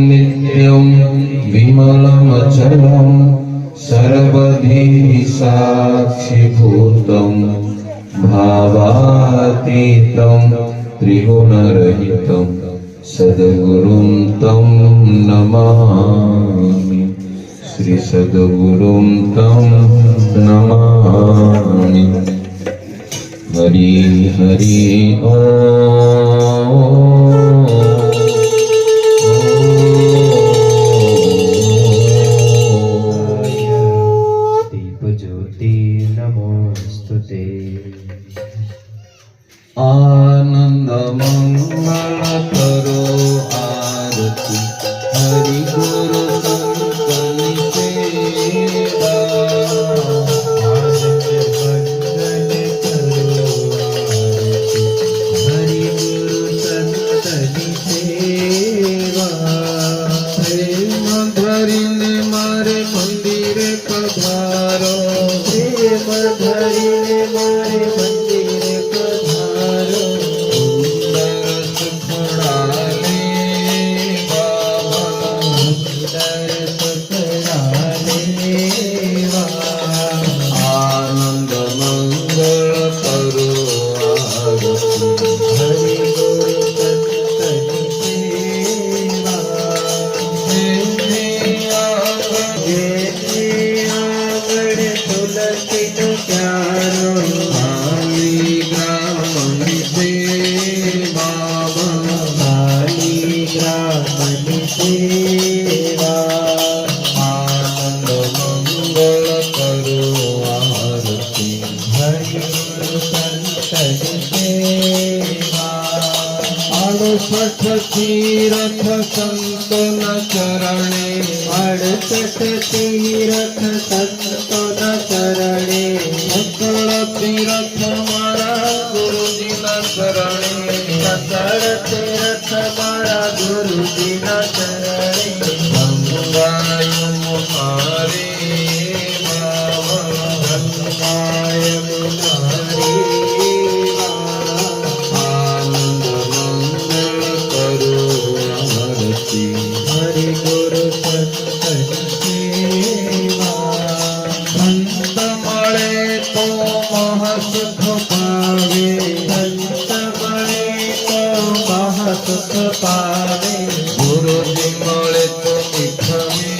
नित्यं विमलमचलं सर्वधि साक्षिभूतं भावातीतं त्रिगुणरहितं सद्गुरुं तं नमामि। श्री सद्गुरुं तं नमामि। हरि हरि दीप ज्योति नमोस्तुते। आनंद मंगल करो आरती हरि गुरु संतनि सेवा। हरि गुरु संतनि सेवा। प्रेम धरिने मारे मंदिर पधारो, प्रेम धरिने मारे मंदिर पधारो। सुंदर सुखड़ाले बाबा, सुंदर सुखड़ाले बाबा। आनंद मंगल करो आरती हरि गुरु संतनि सेवा। जेने आंगण तुलसी नु प्यारो। ग्रामनि बाबा, शालिग्रामनि सेवा। आनंद मंगल करो आरती हरि गुरु संतनि सेवा। 68 तीर्थ संतन चरणे, 68 तीर्थ संतन चरणे। सकल तीर्थ मारा गुरुजी न शरणे। सकल तीर्थ मारा गुरुजी न चरणे। गंगाय मुहारे बाबा, गंगाय मुरारी बाबा। आनंद मंगल करो आरती हरि गुरु संतनि सेवा। संत मळे तो महासुख पावे, संत मळे तो महासुख पावे। गुरुजी मळे तो मिठवी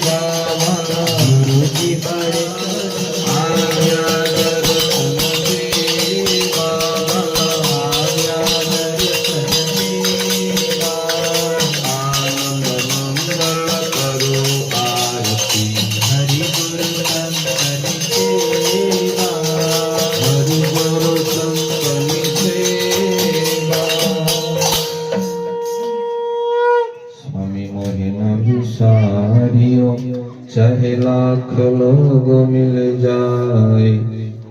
बाबा, गुरुजी मळे आज्ञा दर्शन दे बाबा, आज्ञा दर्शन देवा। आनंद मंगल करो आरती हरि गुरु संतनि सेवा। हरि गुरु संतनि सेवा। स्वामी मोहिन विसारियो, चाहे लाख लोग मिल जाए,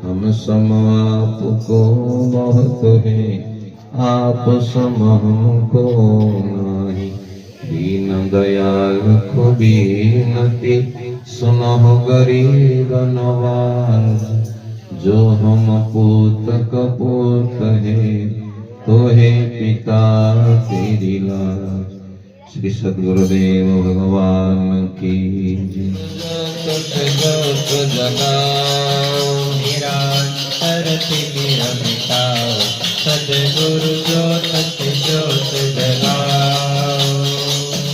हम सम आपको बहुत है, आप सम हमको नहीं। दीन दयाल को बीनती सुनो गरीब नवाज, जो हम पूत कपूत है तो है पिता तेरी लाज। श्री सद्गुरुदेव भगवान की जय। जोत जगाओ निरंतर तिमिर मिटाओ। सद्गुरु ज्योत ज्योत जगाओ।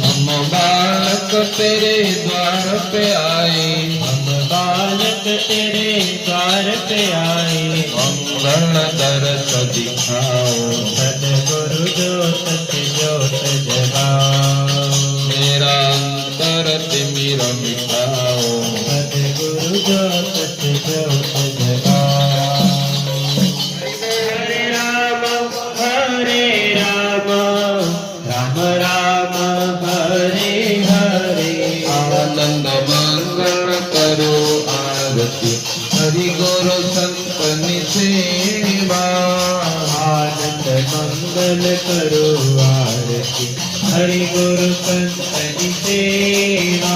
हम बालक तेरे द्वार पे आए, हम बालक तेरे द्वार पे आए। मंगल दरस दिखाओ, सद्गुरु ज्योत ज्योत जगाओ। मेरा अंतर तिमिर मिटाओ। सद्गुरु ज्योत ज्योत जगाओ। हरे राम राम राम हरे हरे। आनंद मंगल करो आरती हरि गुरु संतनि सेवा। आनंद मंगल करो आरती हरि गुरु संतनि सेवा।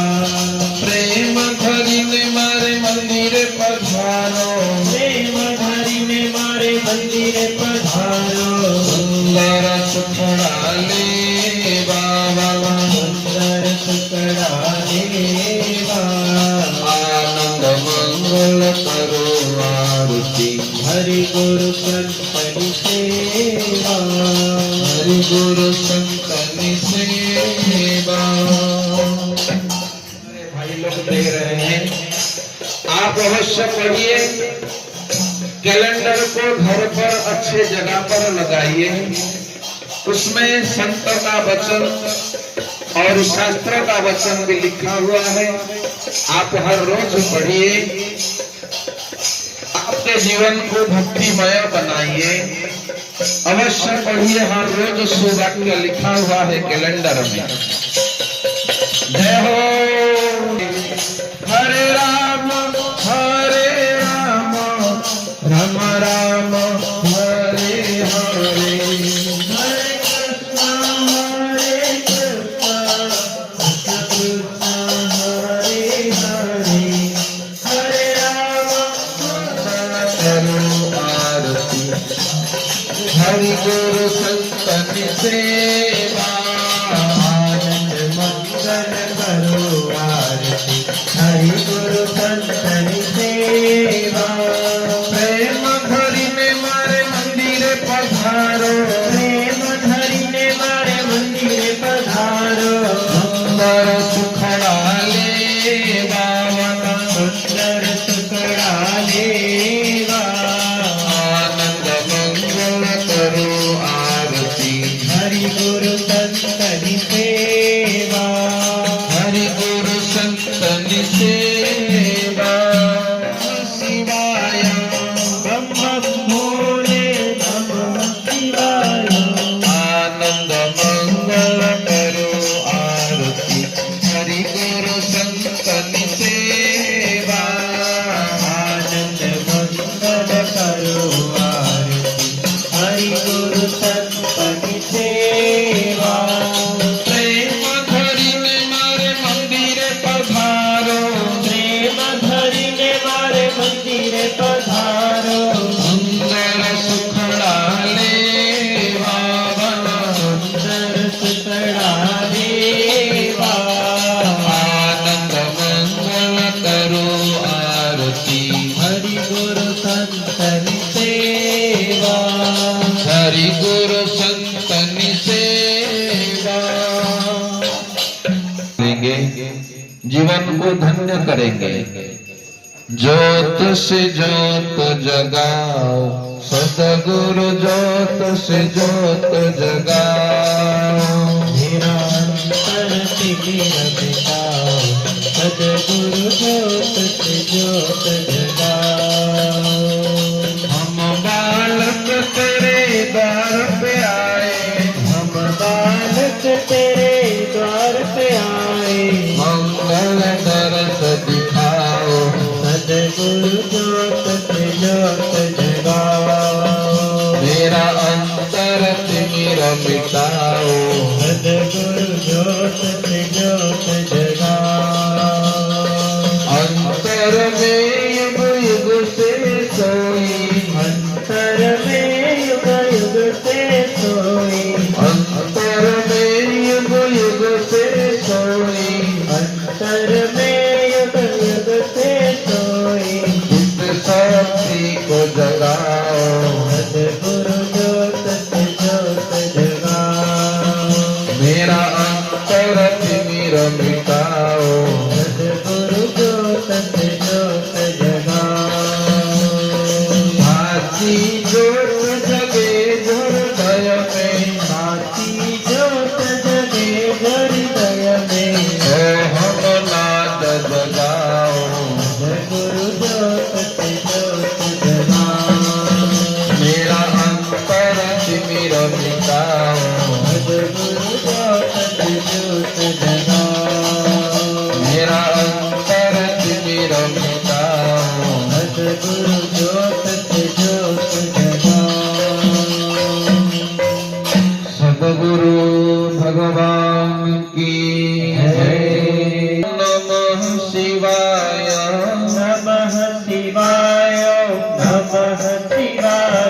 प्रेम धरिने मारे मंदिर पधारो, प्रेम धरिने मारे मंदिर पधारो। सुंदर सुखड़ाले बाबा, दे रहे हैं। आप अवश्य पढ़िए, कैलेंडर को घर पर अच्छे जगह पर लगाइए। उसमें संत का वचन और शास्त्र का वचन भी लिखा हुआ है। आप हर रोज पढ़िए, आपके जीवन को भक्तिमय बनाइए। अवश्य पढ़िए, हर रोज सुवाक्य लिखा हुआ है कैलेंडर में। जय हो। हरे राम राम राम हरे हरे, हरे कृष्णा कृष्ण कृष्ण हरे हरे, हरे राम करो आरती। हरि गुरु संतन सेवा, आनंद मंगल करो आरती। हरि गुरु संतन सेवा, प्रेम धरिने मारे मंदिर पधारो, प्रेम धरिने मारे मंदिर पधारो। सुंदर सुखड़ा लेवा, सुंदर सुखड़ा लेवा, आनंद मंगल करो आरती। हरि गुरु संतन सेवा, हरि गुरु संतन सेवा। शिवाय ब्रह्म भोले नमः शिवाय, आनंद मंगल करो आरती। हरि गुरु संतन सेवा, आनंद मंगल करो आरती। हरि गुरु संतन सेवा, प्रेम धरिने मारे मंदिर पधारो, प्रेम धरिने मारे मंदिर पधारो। सुंदर सुखड़ा लेवा, सुंदर सुखड़ा लेवा, आनंद मंगल करो आरती। हरि गुरु संतन सेवा, हरि गुरु संतन सेवा। करेंगे, जीवन को धन्य करेंगे। ज्योत से ज्योत जगाओ, सतगुरु ज्योत से ज्योत जगाओ। निरंतर तिमिर मिटाओ, सद्गुरु ज्योत से ज्योत जगाओ। हम बालक तेरे द्वार पे आए, हम बालक तेरे द्वार पे आए, मंगल दरस दिखाओ। सद्गुरु ज्योत से ज्योत जगाओ। मेरा अंतर तिमिर मिटाओ, सद्गुरु ज्योत से ज्योत जगाओ। अंतर में युग युग से सोई, अंतर में युग युग से सोई, अंतर में युग युग से सोई। अंतर में युग युग से सोई, इस शक्ति को जगाओ। सद्गुरु ज्योत से ज्योत जगाओ। मेरा अंतर तिमिर मिटाओ, सद्गुरु ज्योत से ज्योत जगाओ। भाती ज्योत जगे हृदय में, भाती ज्योत जगे हृदय में, हम नाद जगाओ। सद्गुरु ज्योत से ज्योत जगाओ। मेरा अंतर तिमिर मिटाओ, सद्गुरु ज्योत से ज्योत जगाओ। मेरा अंतर तिमिर मिटाओ। सद्गुरु ज्योत से ज्योत जगाओ। सद्गुरु भगवान की जय। नमः शिवाय, नमः शिवाय, नमः शिवाय।